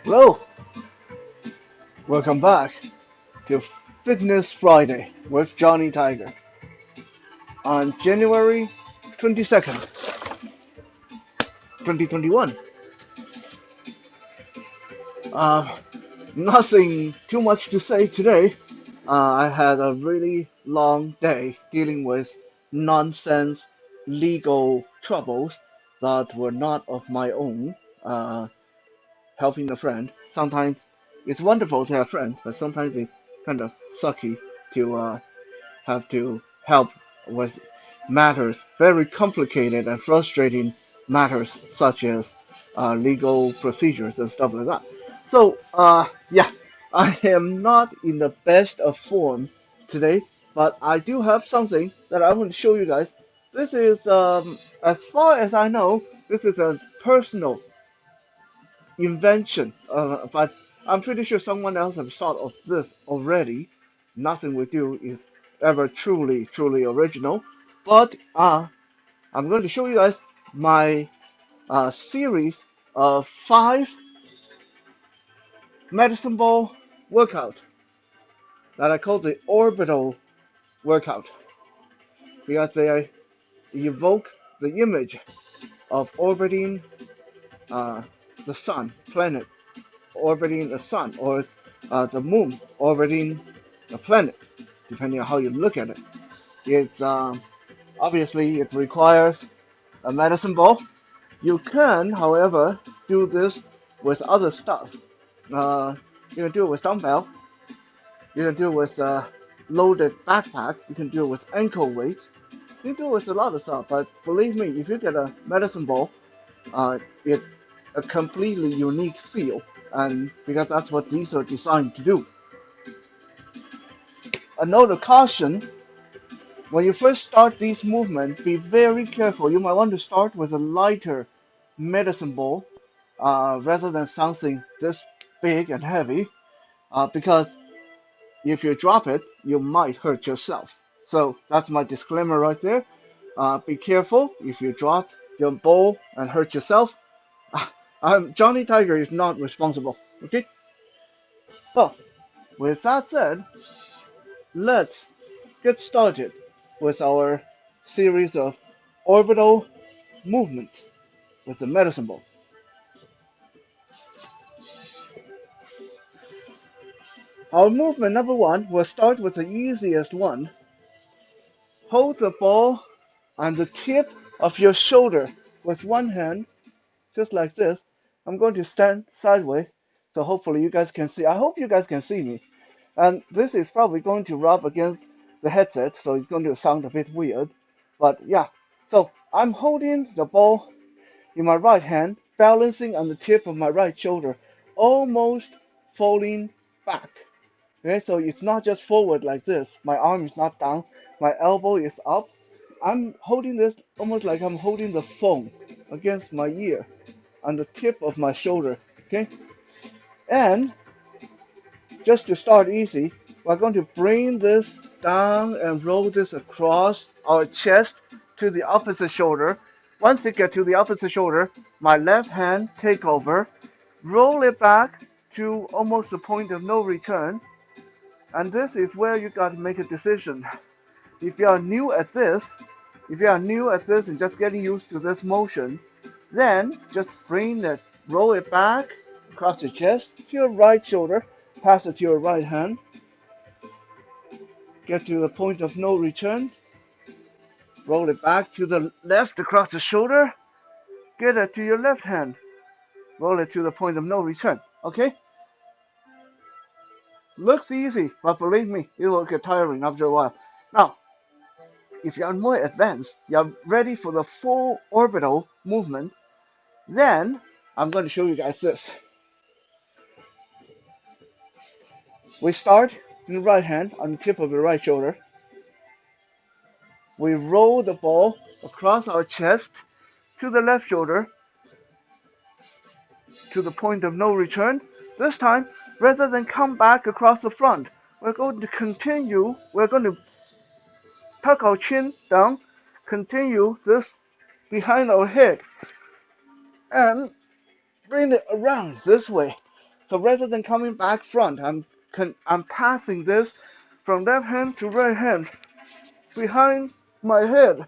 Hello, welcome back to Fitness Friday with Johnny Tiger on January 22nd, 2021. Uh, Nothing too much to say today. I had a really long day dealing with nonsense legal troubles that were not of my own. Uh, Helping a friend. Sometimes it's wonderful to have friends, but sometimes it's kind of sucky to have to help with matters, very complicated and frustrating matters such as legal procedures and stuff like that. So, yeah, I am not in the best of form today, but I do have something that I want to show you guys. This is, as far as I know, this is a personal invention, but I'm pretty sure someone else has thought of this already. Nothing we do is ever truly original. But I'm going to show you guys my series of 5 medicine ball workout that I call the orbital workout because they evoke the image of orbiting uh, the sun, planet orbiting the sun, or the moon orbiting the planet, depending on how you look at it. It's obviously it requires a medicine ball. You can, however, do this with other stuff. Uh, you can do it with dumbbell. You can do it with loaded backpack. You can do it with ankle weights. You can do it with a lot of stuff. But believe me, if you get a medicine ball, it's a completely unique feel, and because that's what these are designed to do. A note of caution: when you first start these movements, be very careful. You might want to start with a lighter medicine ball rather than something this big and heavy, because if you drop it, you might hurt yourself. So that's my disclaimer right there. Be careful if you drop your ball and hurt yourself. Johnny Tiger is not responsible. Okay? So, with that said, let's get started with our series of orbital movements with the medicine ball. Our movement number one will start with the easiest one. Hold the ball on the tip of your shoulder with one hand, just like this. I'm going to stand sideways, so hopefully you guys can see. I hope you guys can see me. And this is probably going to rub against the headset, so it's going to sound a bit weird. But yeah, so I'm holding the ball in my right hand, balancing on the tip of my right shoulder, almost falling back. Okay, so it's not just forward like this. My arm is not down. My elbow is up. I'm holding this almost like I'm holding the phone against my ear on the tip of my shoulder. Okay, and just to start easy, we're going to bring this down and roll this across our chest to the opposite shoulder. Once it gets to the opposite shoulder, my left hand take over, roll it back to almost the point of no return. And this is where you got to make a decision. If you are new at this, if you are new at this and just getting used to this motion, then just bring it, roll it back across your chest to your right shoulder, pass it to your right hand, get to the point of no return, roll it back to the left across the shoulder, get it to your left hand, roll it to the point of no return. Okay? Looks easy, but believe me, it will get tiring after a while. Now, if you're more advanced, you're ready for the full orbital movement, then I'm going to show you guys this. We start in the right hand on the tip of the right shoulder. We roll the ball across our chest to the left shoulder to the point of no return. This time, rather than come back across the front, we're going to tuck our chin down, continue this behind our head, and bring it around this way. So rather than coming back front, I'm passing this from left hand to right hand, behind my head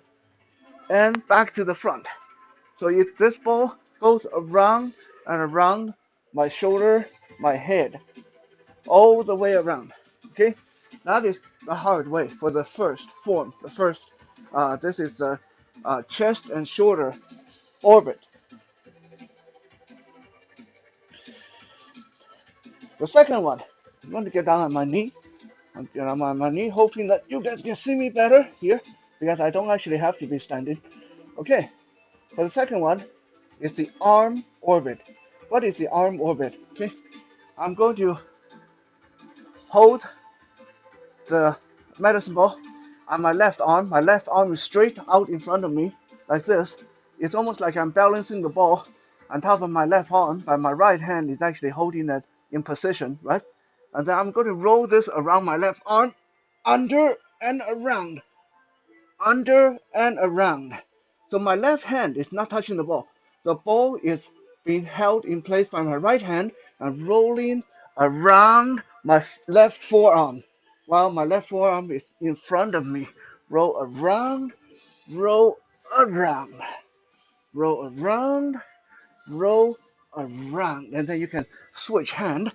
and back to the front. So if this ball goes around and around my shoulder, my head, all the way around. Okay, that is the hard way for the first form. The first, this is the chest and shoulder orbit. The second one, I'm going to get down on my knee. I'm getting on my knee, hoping that you guys can see me better here, because I don't actually have to be standing. Okay, for the second one, it's the arm orbit. What is the arm orbit? Okay, I'm going to hold the medicine ball on my left arm. My left arm is straight out in front of me, like this. It's almost like I'm balancing the ball on top of my left arm, but my right hand is actually holding it in position, right? And then I'm going to roll this around my left arm, under and around, under and around. So my left hand is not touching the ball. The ball is being held in place by my right hand and rolling around my left forearm while my left forearm is in front of me. Roll around, roll around, roll around, roll around. And then you can switch hand.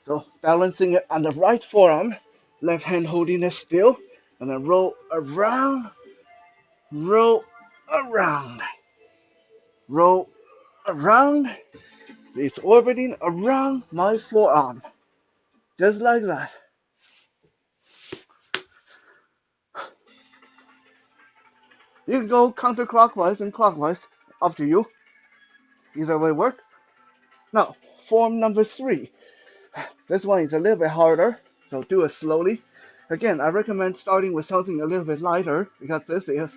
So balancing it on the right forearm, left hand holding it still, and then roll around, roll around, roll around. It's orbiting around my forearm, just like that. You can go counterclockwise and clockwise, up to you. Either way works. Now, form number 3. This one is a little bit harder, so do it slowly. Again, I recommend starting with something a little bit lighter, because this is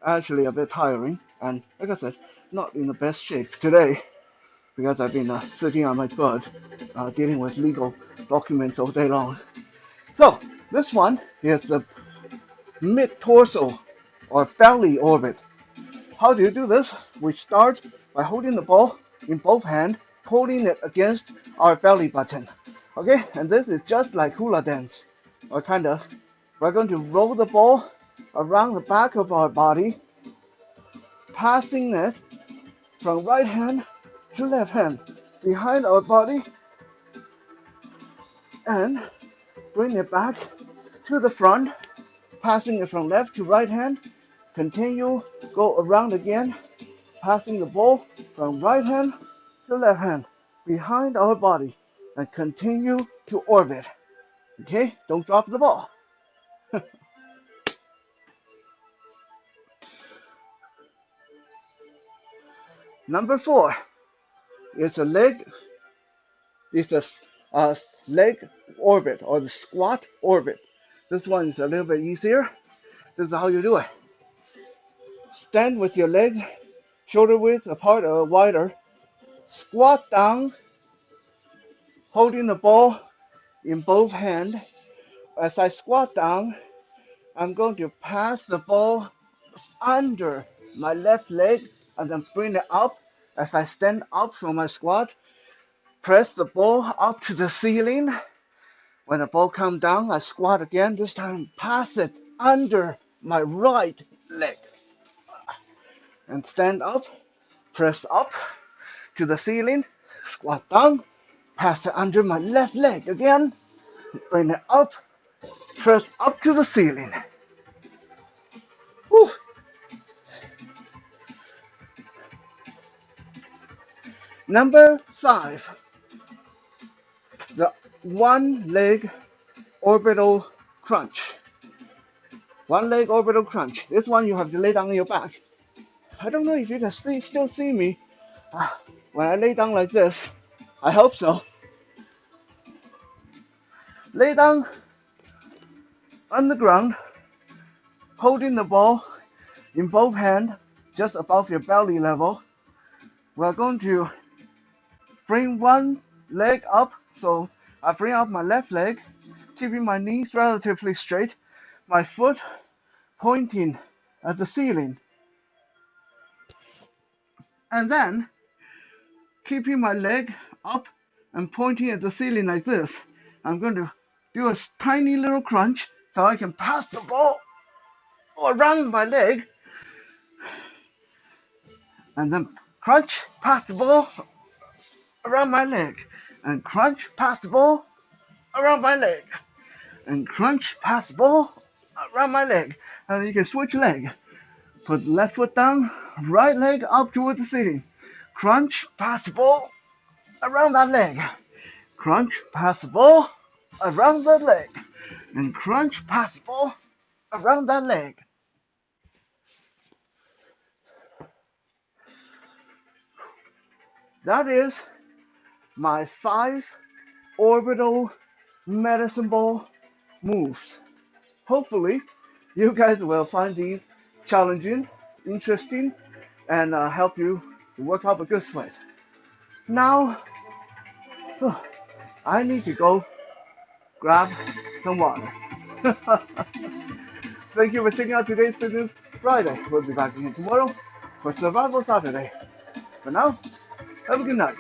actually a bit tiring. And like I said, not in the best shape today, because I've been sitting on my butt, dealing with legal documents all day long. So, this one is the mid-torso or belly orbit. How do you do this? We start by holding the ball in both hands, holding it against our belly button. Okay, and this is just like hula dance, or kind of. We're going to roll the ball around the back of our body, passing it from right hand to left hand, behind our body, and bring it back to the front, passing it from left to right hand. Continue, go around again, passing the ball from right hand to left hand behind our body, and continue to orbit. Okay, don't drop the ball. Number 4 is a leg. It's a leg orbit, or the squat orbit. This one is a little bit easier. This is how you do it. Stand with your leg shoulder width apart or wider. Squat down, holding the ball in both hands. As I squat down, I'm going to pass the ball under my left leg and then bring it up. As I stand up from my squat, press the ball up to the ceiling. When the ball comes down, I squat again. This time, pass it under my right leg and stand up, press up to the ceiling, squat down, pass it under my left leg again, bring it up, press up to the ceiling. Whew. Number 5, the one leg orbital crunch. One leg orbital crunch. This one you have to lay down on your back. I don't know if you can still see me when I lay down like this. I hope so. Lay down on the ground, holding the ball in both hands, just above your belly level. We're going to bring one leg up, so I bring up my left leg, keeping my knees relatively straight, my foot pointing at the ceiling, and then keeping my leg up and pointing at the ceiling like this. I'm going to do a tiny little crunch so I can pass the ball around my leg, and then crunch, pass the ball around my leg, and crunch, pass the ball around my leg, and crunch, pass the ball around my leg. And you can switch leg. Put left foot down, right leg up towards the ceiling. Crunch, pass the ball around that leg. Crunch, pass the ball around that leg. And crunch, pass the ball around that leg. That is my 5 orbital medicine ball moves. Hopefully, you guys will find these challenging, interesting, and help you to work up a good sweat. Now, I need to go grab some water. Thank you for checking out today's Fitness Friday. We'll be back again tomorrow for Survival Saturday. For now, have a good night.